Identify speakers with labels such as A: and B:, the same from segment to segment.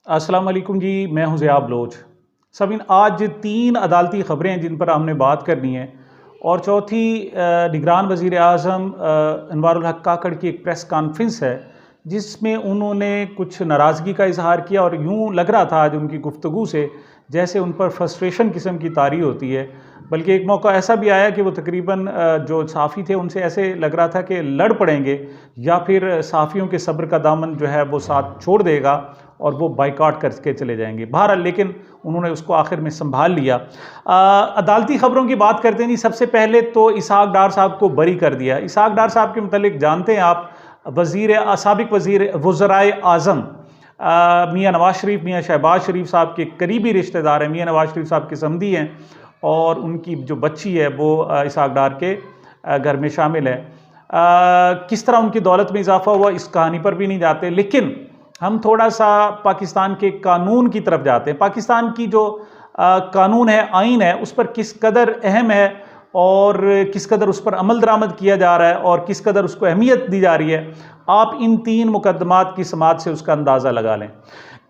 A: अस्सलाम वालेकुम जी, मैं हूं ज़िया बलोच। सबिन, आज तीन अदालती ख़बरें हैं जिन पर हमने बात करनी है। और चौथी, निगरान वज़ीर आज़म अनवारुल हक काकड़ की एक प्रेस कॉन्फ्रेंस है जिसमें उन्होंने कुछ नाराज़गी का इजहार किया और यूँ लग रहा था आज उनकी गुफ्तगू से जैसे उन पर फ्रस्ट्रेशन किस्म की तारी होती है। बल्कि एक मौका ऐसा भी आया कि वो तकरीबन जो सहाफ़ी थे उनसे ऐसे लग रहा था कि लड़ पड़ेंगे या फिर सहाफ़ियों के सब्र का दामन जो है वो साथ छोड़ देगा और वो बाइकआउट करके चले जाएंगे। बहरहाल लेकिन उन्होंने उसको आखिर में संभाल लिया। अदालती ख़बरों की बात करते हैं जी। सबसे पहले तो इसहाक डार साहब को बरी कर दिया। इसहाक डार साहब के मुतालिक जानते हैं आप, साबिक वज़ीर वज़राए आज़म मियाँ नवाज शरीफ, मियाँ शहबाज शरीफ साहब के करीबी रिश्तेदार हैं। मियाँ नवाज शरीफ साहब के समधी हैं और उनकी जो बच्ची है वो इसहाक डार के घर में शामिल है। किस तरह उनकी दौलत में इजाफा हुआ इस कहानी पर भी नहीं जाते, लेकिन हम थोड़ा सा पाकिस्तान के कानून की तरफ जाते हैं। पाकिस्तान की जो कानून है, आइन है, उस पर किस कदर अहम है और किस कदर उस पर अमल दरामद किया जा रहा है और किस कदर उसको अहमियत दी जा रही है, आप इन तीन मुकदमात की समात से उसका अंदाज़ा लगा लें।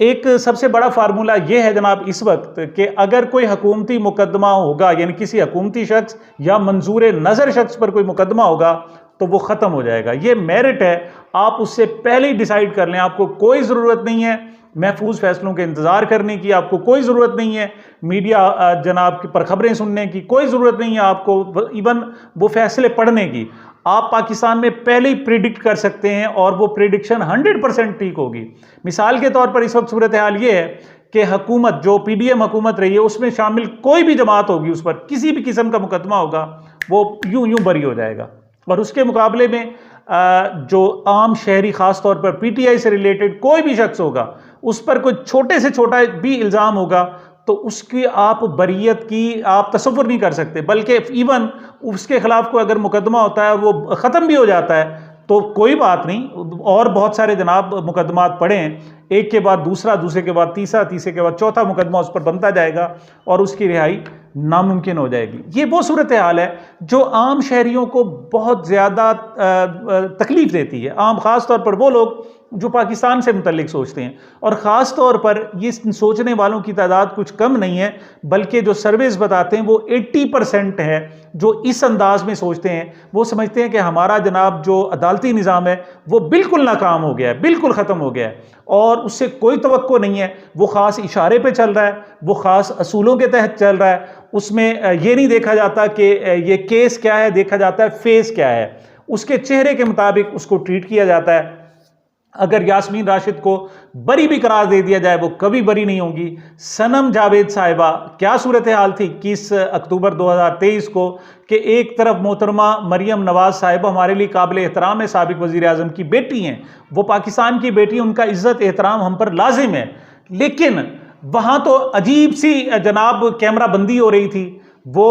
A: एक सबसे बड़ा फार्मूला ये है जनाब इस वक्त कि अगर कोई हुकूमती मुकदमा होगा, यानी किसी हुकूमती शख्स या मंजूर नज़र शख्स पर कोई मुकदमा होगा तो वो ख़त्म हो जाएगा। ये मेरिट है, आप उससे पहले ही डिसाइड कर लें। आपको कोई ज़रूरत नहीं है महफूज फैसलों के इंतज़ार करने की, आपको कोई ज़रूरत नहीं है मीडिया जनाब पर खबरें सुनने की, कोई ज़रूरत नहीं है आपको इवन वो फैसले पढ़ने की। आप पाकिस्तान में पहले ही प्रिडिक्ट कर सकते हैं और वो प्रिडिक्शन 100% ठीक होगी। मिसाल के तौर पर इस वक्त सूरत हाल ये है कि हुकूमत जो PDM हुकूमत रही है उसमें शामिल कोई भी जमात होगी, उस पर किसी भी किस्म का मुकदमा होगा वो यूं बरी हो जाएगा। और उसके मुकाबले में जो आम शहरी ख़ास तौर पर PTI से रिलेटेड कोई भी शख्स होगा, उस पर कोई छोटे से छोटा भी इल्ज़ाम होगा तो उसकी आप बरीयत की आप तसव्वुर नहीं कर सकते। बल्कि इवन उसके खिलाफ कोई अगर मुकदमा होता है और वो ख़त्म भी हो जाता है तो कोई बात नहीं, और बहुत सारे जनाब मुकदमात पड़े हैं, एक के बाद दूसरा, दूसरे के बाद तीसरा, तीसरे के बाद चौथा मुकदमा उस पर बनता जाएगा और उसकी रिहाई नामुमकिन हो जाएगी। ये वो सूरत हाल है जो आम शहरियों को बहुत ज़्यादा तकलीफ़ देती है। आम ख़ास तौर पर वो लोग जो पाकिस्तान से मुतल्लिक सोचते हैं, और ख़ास तौर पर ये सोचने वालों की तादाद कुछ कम नहीं है, बल्कि जो सर्वेस बताते हैं वो 80% है जो इस अंदाज में सोचते हैं। वो समझते हैं कि हमारा जनाब जो अदालती निज़ाम है वो बिल्कुल नाकाम हो गया है, बिल्कुल ख़त्म हो गया है और उससे कोई तवक्को नहीं है। वो ख़ास इशारे पे चल रहा है, वो ख़ास असूलों के तहत चल रहा है। उसमें ये नहीं देखा जाता कि ये केस क्या है, देखा जाता है फेस क्या है, उसके चेहरे के मुताबिक उसको ट्रीट किया जाता है। अगर यास्मीन राशिद को बरी भी करार दे दिया जाए वो कभी बरी नहीं होंगी। सनम जावेद साहिबा, क्या सूरत हाल थी 21 अक्टूबर 2023 को कि एक तरफ मोहतरमा मरियम नवाज साहिबा हमारे लिए काबिल एहतराम है, साबिक वज़ीर आज़म की बेटी हैं, वो पाकिस्तान की बेटी, उनका इज़्ज़त एहतराम हम पर लाजिम है, लेकिन वहाँ तो अजीब सी जनाब कैमरा बंदी हो रही थी। वो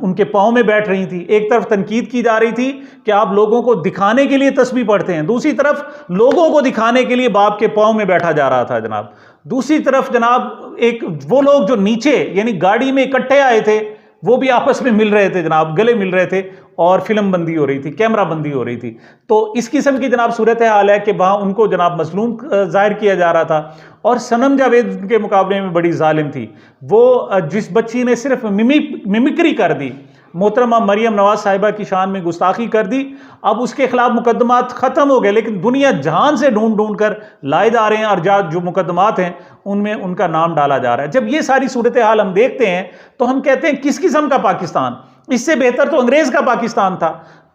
A: उनके पाँव में बैठ रही थी। एक तरफ तनकीद की जा रही थी कि आप लोगों को दिखाने के लिए तस्बीह पढ़ते हैं, दूसरी तरफ लोगों को दिखाने के लिए बाप के पाँव में बैठा जा रहा था जनाब। दूसरी तरफ जनाब एक वो लोग जो नीचे यानी गाड़ी में इकट्ठे आए थे वो भी आपस में मिल रहे थे जनाब, गले मिल रहे थे और फिल्म बंदी हो रही थी, कैमरा बंदी हो रही थी। तो इस किस्म की जनाब सूरत हाल है कि वहाँ उनको जनाब मजलूम जाहिर किया जा रहा था। और सनम जावेद के मुकाबले में बड़ी जालिम थी वो, जिस बच्ची ने सिर्फ मिमिक्री कर दी, मोहतरमा मरियम नवाज साहिबा की शान में गुस्ताखी कर दी, अब उसके खिलाफ मुकदमात ख़त्म हो गए, लेकिन दुनिया जहान से ढूंढ ढूंढ कर लाए जा रहे हैं और जो मुकदमात हैं उनमें उनका नाम डाला जा रहा है। जब ये सारी सूरत हाल हम देखते हैं तो हम कहते हैं किस किस्म का पाकिस्तान, इससे बेहतर तो अंग्रेज़ का पाकिस्तान था।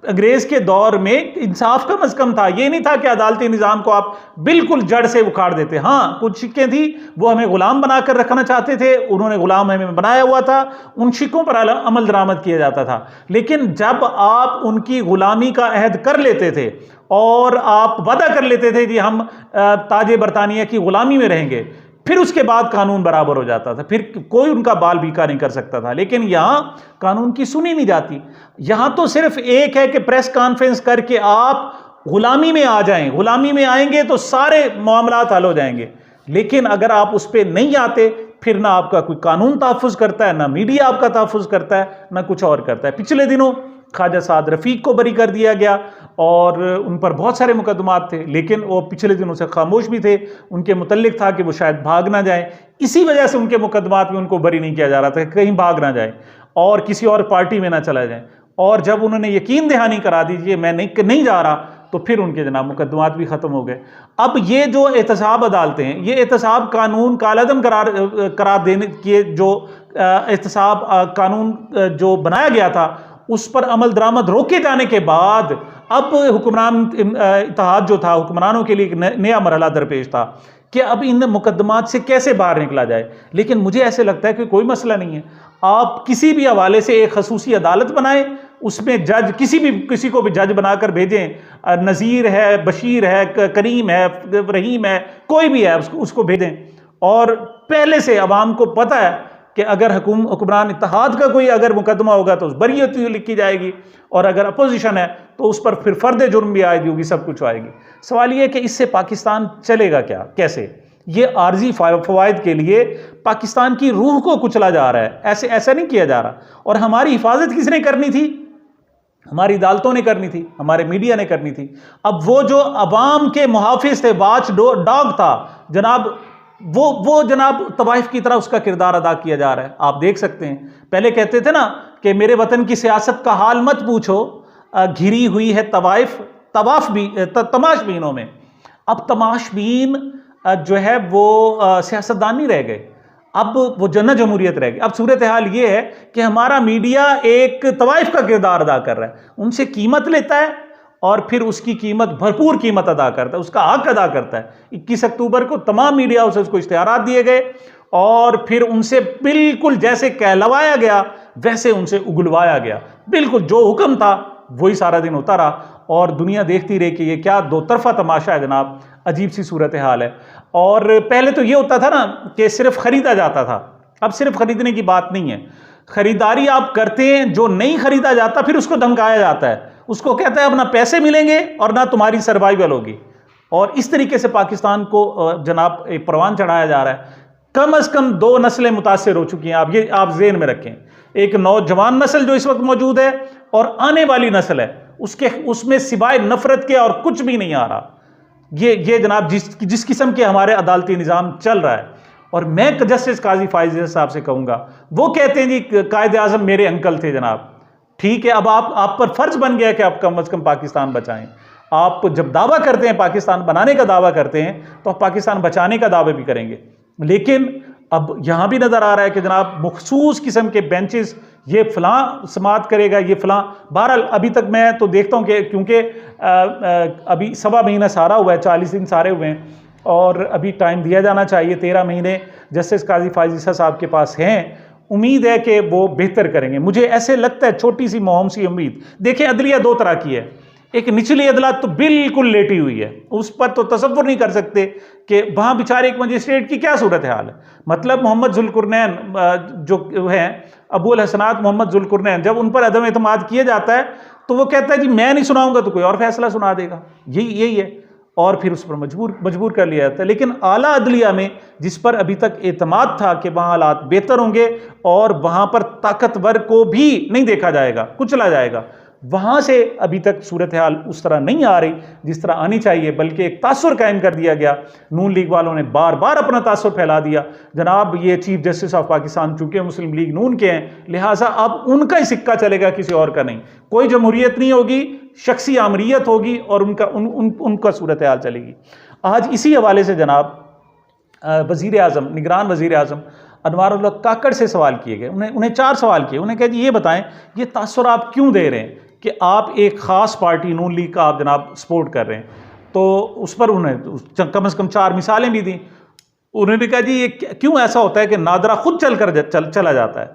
A: अंग्रेज़ के दौर में इंसाफ कम अज़ कम था, ये नहीं था कि अदालती निज़ाम को आप बिल्कुल जड़ से उखाड़ देते। हाँ, कुछ शिक्कें थी, वो हमें ग़ुलाम बनाकर रखना चाहते थे, उन्होंने ग़ुलाम हमें बनाया हुआ था, उन शिक्कों पर अमल दरामद किया जाता था। लेकिन जब आप उनकी ग़ुलामी का अहद कर लेते थे और आप वादा कर लेते थे कि हम ताजे बरतानिया की ग़ुलामी में रहेंगे, फिर उसके बाद कानून बराबर हो जाता था, फिर कोई उनका बाल बीका नहीं कर सकता था। लेकिन यहाँ कानून की सुनी नहीं जाती। यहाँ तो सिर्फ एक है कि प्रेस कॉन्फ्रेंस करके आप गुलामी में आ जाएं, गुलामी में आएंगे तो सारे मामलात हल हो जाएंगे। लेकिन अगर आप उस पर नहीं आते फिर ना आपका कोई कानून तहफ़्फ़ुज़ करता है, ना मीडिया आपका तहफ़्फ़ुज़ करता है, ना कुछ और करता है। पिछले दिनों ख्वाजा साद रफ़ीक को बरी कर दिया गया और उन पर बहुत सारे मुकदमात थे, लेकिन वो पिछले दिनों से खामोश भी थे। उनके मुतल्लिक था कि वो शायद भाग ना जाए, इसी वजह से उनके मुकदमात में उनको बरी नहीं किया जा रहा था, कहीं भाग ना जाए और किसी और पार्टी में ना चला जाए। और जब उन्होंने यकीन दहानी करा दी कि मैं नहीं जा रहा, तो फिर उनके जनाब मुकदमात भी ख़त्म हो गए। अब ये जो एहतसाब अदालतें हैं, ये एहतसाब कानून कालअदम करार देने के जो एहतसाब कानून जो बनाया गया था उस पर अमल दरामद रोके जाने के बाद अब हुक्मरान इत्तेहाद जो था, हुक्मरानों के लिए एक नया मरहला दरपेश था कि अब इन मुकदमात से कैसे बाहर निकला जाए। लेकिन मुझे ऐसे लगता है कि कोई मसला नहीं है, आप किसी भी हवाले से एक खसूसी अदालत बनाएं, उसमें जज किसी को भी जज बनाकर भेजें, नज़ीर है, बशीर है, करीम है, रहीम है, कोई भी है, उसको भेजें। और पहले से अवाम को पता है कि अगर हुक्मरान इत्तेहाद का कोई अगर मुकदमा होगा तो उस बरीयत लिखी जाएगी, और अगर अपोजिशन है तो उस पर फिर फर्द जुर्म भी आएगी होगी, सब कुछ आएगी। सवाल ये कि इससे पाकिस्तान चलेगा क्या, कैसे? ये आर्जी फवायद के लिए पाकिस्तान की रूह को कुचला जा रहा है, ऐसा नहीं किया जा रहा। और हमारी हिफाजत किसने करनी थी? हमारी अदालतों ने करनी थी, हमारे मीडिया ने करनी थी। अब वो जो अवाम के मुहाफिज थे, वाच डॉग था जनाब, वो जनाब तवाइफ की तरह उसका किरदार अदा किया जा रहा है। आप देख सकते हैं, पहले कहते थे ना कि मेरे वतन की सियासत का हाल मत पूछो, घिरी हुई है तमाशबीनों में। अब तमाशबीन जो है वो सियासतदान नहीं रह गए, अब वो जन्नत जमहूरियत रह गई। अब सूरत हाल ये है कि हमारा मीडिया एक तवाइफ का किरदार अदा कर रहा है, उनसे कीमत लेता है और फिर उसकी कीमत, भरपूर कीमत अदा करता है, उसका हक अदा करता है। 21 अक्टूबर को तमाम मीडिया से उसको इश्तिहारात दिए गए और फिर उनसे बिल्कुल जैसे कहलवाया गया वैसे उनसे उगलवाया गया। बिल्कुल जो हुक्म था वही सारा दिन होता रहा और दुनिया देखती रही कि ये क्या दो तरफा तमाशा है जनाब, अजीब सी सूरत हाल है। और पहले तो ये होता था ना कि सिर्फ खरीदा जाता था, अब सिर्फ खरीदने की बात नहीं है, खरीदारी आप करते हैं, जो नहीं खरीदा जाता फिर उसको धमकाया जाता है, उसको कहता है अब ना पैसे मिलेंगे और ना तुम्हारी सर्वाइवल होगी। और इस तरीके से पाकिस्तान को जनाब एक परवान चढ़ाया जा रहा है। कम से कम 2 नस्लें मुतासिर हो चुकी हैं, आप जेहन में रखें। एक नौजवान नस्ल जो इस वक्त मौजूद है और आने वाली नस्ल है, उसमें सिवाय नफरत के और कुछ भी नहीं आ रहा। ये जनाब जिस किस्म के हमारे अदालती निज़ाम चल रहा है। और मैं जस्टिस काजी फाइज साहब से कहूँगा, वो कहते हैं जी कायद आज़म मेरे अंकल थे जनाब, ठीक है, अब आप पर फर्ज बन गया कि आप कम से कम पाकिस्तान बचाएं। आप जब दावा करते हैं, पाकिस्तान बनाने का दावा करते हैं, तो आप पाकिस्तान बचाने का दावा भी करेंगे। लेकिन अब यहां भी नजर आ रहा है कि जनाब मखसूस किस्म के बेंचेस, ये फलां समात करेगा, ये फलां। बहरहाल अभी तक मैं तो देखता हूं कि क्योंकि अभी 1.25 महीना सारा हुआ है, 40 दिन सारे हुए हैं और अभी टाइम दिया जाना चाहिए। 13 महीने जस्टिस काजी फाइज साहब के पास हैं, उम्मीद है कि वो बेहतर करेंगे। मुझे ऐसे लगता है, छोटी सी मोहम सी उम्मीद। देखें, अदलिया 2 तरह की है, एक निचली अदालत तो बिल्कुल लेटी हुई है, उस पर तो तसव्वुर नहीं कर सकते कि वहाँ बेचारे एक मजिस्ट्रेट की क्या सूरत हाल है। मतलब मोहम्मद जुल्कुरनैन जो हैं, अबुल हसनात मोहम्मद जुल्कुरनैन, जब उन पर अदम एतमाद किया जाता है तो वो कहता है जी मैं नहीं सुनाऊंगा तो कोई और फैसला सुना देगा, यही है, और फिर उस पर मजबूर कर लिया जाता है। लेकिन आला अदलिया में, जिस पर अभी तक एतमाद था कि वहाँ हालात बेहतर होंगे और वहाँ पर ताकतवर को भी नहीं देखा जाएगा, कुचला जाएगा, वहाँ से अभी तक सूरत हाल उस तरह नहीं आ रही जिस तरह आनी चाहिए, बल्कि एक तासुर कायम कर दिया गया। नून लीग वालों ने बार बार अपना तासुर फैला दिया, जनाब ये चीफ जस्टिस ऑफ पाकिस्तान चूँकि मुस्लिम लीग नून के हैं, लिहाजा अब उनका ही सिक्का चलेगा, किसी और का नहीं। कोई जमहूरियत नहीं होगी, शख्सी आमरीत होगी और उनका सूरत हाल चलेगी। आज इसी हवाले से जनाब वज़ीर आज़म, निगरान वज़ीर आज़म अनवारुल हक काकड़ से सवाल किए गए। उन्हें 4 सवाल किए। उन्हें कहा जी ये बताएं, ये तासुर आप क्यों दे रहे हैं कि आप एक ख़ास पार्टी नून लीग का आप जनाब सपोर्ट कर रहे हैं? तो उस पर उन्हें कम से कम 4 मिसालें भी दी। उन्होंने कहा जी ये क्यों ऐसा होता है कि नादरा खुद चला जाता है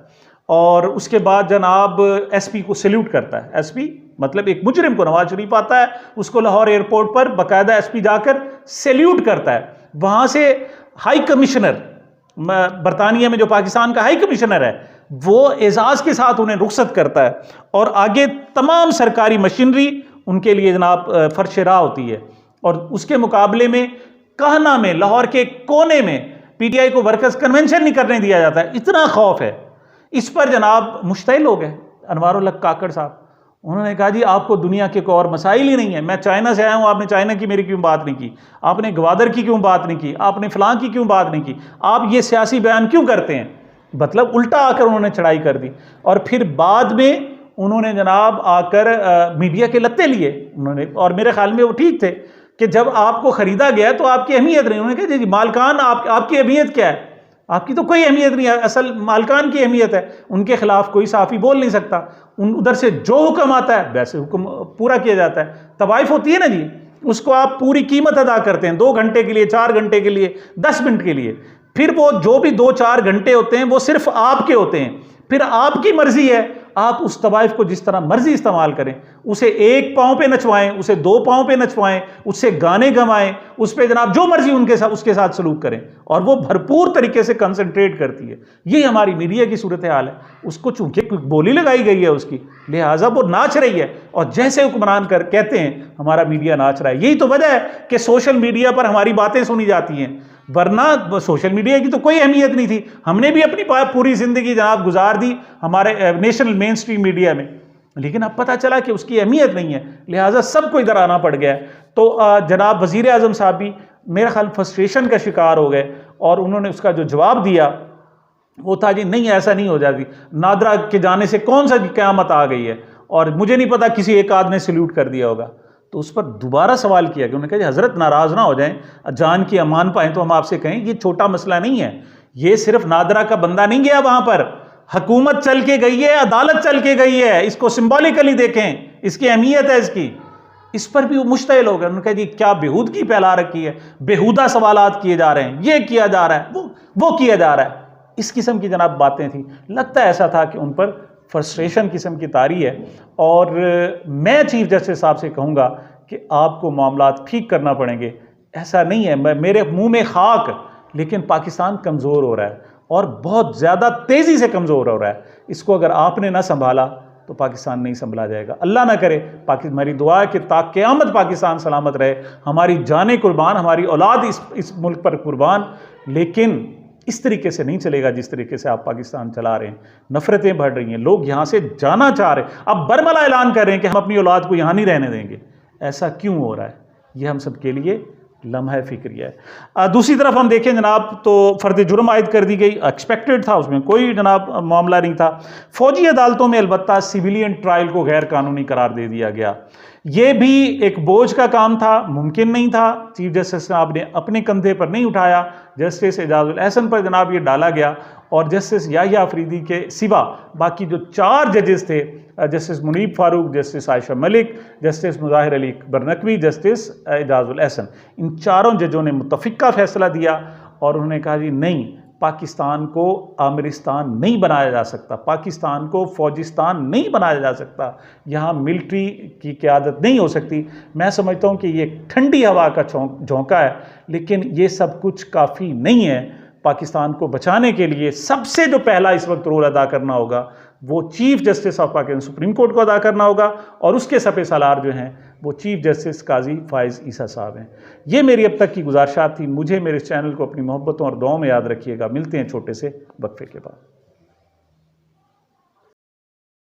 A: और उसके बाद जनाब SP को सैल्यूट करता है। SP मतलब एक मुजरिम को नवाज शरीफ आता है, उसको लाहौर एयरपोर्ट पर बाकायदा SP जाकर सैल्यूट करता है। वहाँ से हाई कमिश्नर बरतानिया में जो पाकिस्तान का हाई कमिश्नर है, वो एजाज़ के साथ उन्हें रुखसत करता है और आगे तमाम सरकारी मशीनरी उनके लिए जनाब फर्श राह होती है। और उसके मुकाबले में कहना में, लाहौर के कोने में PTI को वर्कर्स कन्वेंशन नहीं करने दिया जाता है। इतना खौफ है। इस पर जनाब मुश्तइल हो गए अनवारुल हक काकड़ साहब। उन्होंने कहा जी आपको दुनिया के कोई और मसाइल ही नहीं है, मैं चाइना से आया हूँ, आपने चाइना की मेरी क्यों बात नहीं की, आपने ग्वादर की क्यों बात नहीं की, आपने फलां की क्यों बात नहीं की, आप ये सियासी बयान क्यों करते हैं। मतलब उल्टा आकर उन्होंने चढ़ाई कर दी। और फिर बाद में उन्होंने जनाब आकर मीडिया के लत्ते लिए उन्होंने, और मेरे ख्याल में वो ठीक थे कि जब आपको ख़रीदा गया तो आपकी अहमियत नहीं। उन्होंने कहा जी मालकान आपकी अहमियत क्या है, आपकी तो कोई अहमियत नहीं है, असल मालकान की अहमियत है, उनके खिलाफ कोई साफ़ी बोल नहीं सकता, उधर से जो हुक्म आता है वैसे हुक्म पूरा किया जाता है। तवाइफ होती है ना जी, उसको आप पूरी कीमत अदा करते हैं 2 घंटे के लिए, 4 घंटे के लिए, 10 मिनट के लिए, फिर वो जो भी 2-4 घंटे होते हैं वो सिर्फ आपके होते हैं, फिर आपकी मर्जी है आप उस तवाइफ को जिस तरह मर्जी इस्तेमाल करें, उसे 1 पाँव पे नचवाएं, उसे 2 पाँव पे नचवाएं, उससे गाने गवाएं, उस पे जनाब जो मर्जी उसके साथ सलूक करें, और वो भरपूर तरीके से कंसंट्रेट करती है। ये हमारी मीडिया की सूरत हाल है। उसको चूंकि बोली लगाई गई है उसकी, लिहाजा वो नाच रही है, और जैसे हुक्मरान कर कहते हैं हमारा मीडिया नाच रहा है। यही तो वजह है कि सोशल मीडिया पर हमारी बातें सुनी जाती हैं, वरना सोशल मीडिया की तो कोई अहमियत नहीं थी। हमने भी अपनी पूरी ज़िंदगी जनाब गुजार दी हमारे नेशनल मेन स्ट्रीम मीडिया में, लेकिन अब पता चला कि उसकी अहमियत नहीं है, लिहाजा सबको इधर आना पड़ गया है। तो जनाब वज़ीर आज़म साहब भी मेरा ख्याल फ्रस्ट्रेशन का शिकार हो गए, और उन्होंने उसका जो जवाब दिया वो था जी नहीं ऐसा नहीं हो जाती, नादरा के जाने से कौन सा क़यामत आ गई है, और मुझे नहीं पता किसी एक आदमी ने सल्यूट कर दिया होगा। तो उस पर दोबारा सवाल किया कि उन्होंने कहा हज़रत नाराज़ ना हो जाएं, जान की अमान पाएँ तो हम आपसे कहें ये छोटा मसला नहीं है, ये सिर्फ नादरा का बंदा नहीं गया वहाँ पर, हुकूमत चल के गई है, अदालत चल के गई है, इसको सिंबॉलिकली देखें, इसकी अहमियत है इसकी। इस पर भी वो मुश्तइल हो गए। उन्होंने कहा जी क्या बेहूदगी फैला रखी है, बेहुदा सवालात किए जा रहे हैं, ये किया जा रहा है, वो किया जा रहा है, इस किस्म की जनाब बातें थी। लगता है ऐसा था कि उन पर फ्रस्ट्रेशन किस्म की तारी है, और मैं चीफ जस्टिस साहब से कहूँगा कि आपको मामलात ठीक करना पड़ेंगे। ऐसा नहीं है मेरे मुंह में खाक, लेकिन पाकिस्तान कमज़ोर हो रहा है, और बहुत ज़्यादा तेज़ी से कमज़ोर हो रहा है। इसको अगर आपने ना संभाला तो पाकिस्तान नहीं संभला जाएगा। अल्लाह ना करे, हमारी दुआ है कि क़यामत पाकिस्तान सलामत रहे, हमारी जानें कुर्बान, हमारी औलाद इस मुल्क पर कुर्बान, लेकिन इस तरीके से नहीं चलेगा जिस तरीके से आप पाकिस्तान चला रहे हैं। नफरतें बढ़ रही हैं, लोग यहाँ से जाना चाह रहे हैं, अब बरमला ऐलान कर रहे हैं कि हम अपनी औलाद को यहाँ नहीं रहने देंगे। ऐसा क्यों हो रहा है, ये हम सब के लिए लम्हा फिक्रिया है। दूसरी तरफ हम देखें जनाब तो फ़र्द जुर्म आयद कर दी गई, एक्सपेक्टेड था, उसमें कोई जनाब मामला नहीं था। फ़ौजी अदालतों में अलबत्ता सिविलियन ट्रायल को गैर कानूनी करार दे दिया गया। ये भी एक बोझ का काम था, मुमकिन नहीं था, चीफ जस्टिस साहब ने अपने कंधे पर नहीं उठाया, जस्टिस एजाजुल एहसन पर जनाब ये डाला गया, और जस्टिस याहिया अफरीदी के सिवा बाकी जो 4 जजेस थे, justice Munib Farooq, justice Ayesha Malik, justice Muzahir Ali बरनकवी, जस्टिस एजाजुल एहसन, इन 4 जजों ने मुत्तफ़िक़ा फ़ैसला दिया, और उन्होंने कहा जी नहीं, पाकिस्तान को आमिरिस्तान नहीं बनाया जा सकता, पाकिस्तान को फ़ौजिस्तान नहीं बनाया जा सकता, यहाँ मिलिट्री की क़यादत नहीं हो सकती। मैं समझता हूँ कि ये ठंडी हवा का झोंका है, लेकिन ये सब कुछ काफ़ी नहीं है। पाकिस्तान को बचाने के लिए सबसे जो पहला इस वक्त रोल अदा करना होगा वो chief justice of Pakistan supreme court को अदा करना होगा, और उसके सफ़े सालार जो हैं वो चीफ जस्टिस काजी फ़ाइज़ ईसा साहब हैं। ये मेरी अब तक की गुजारिशात थी। मुझे मेरे इस चैनल को अपनी मोहब्बतों और दुआओं में याद रखिएगा। मिलते हैं छोटे से वक्फे के बाद।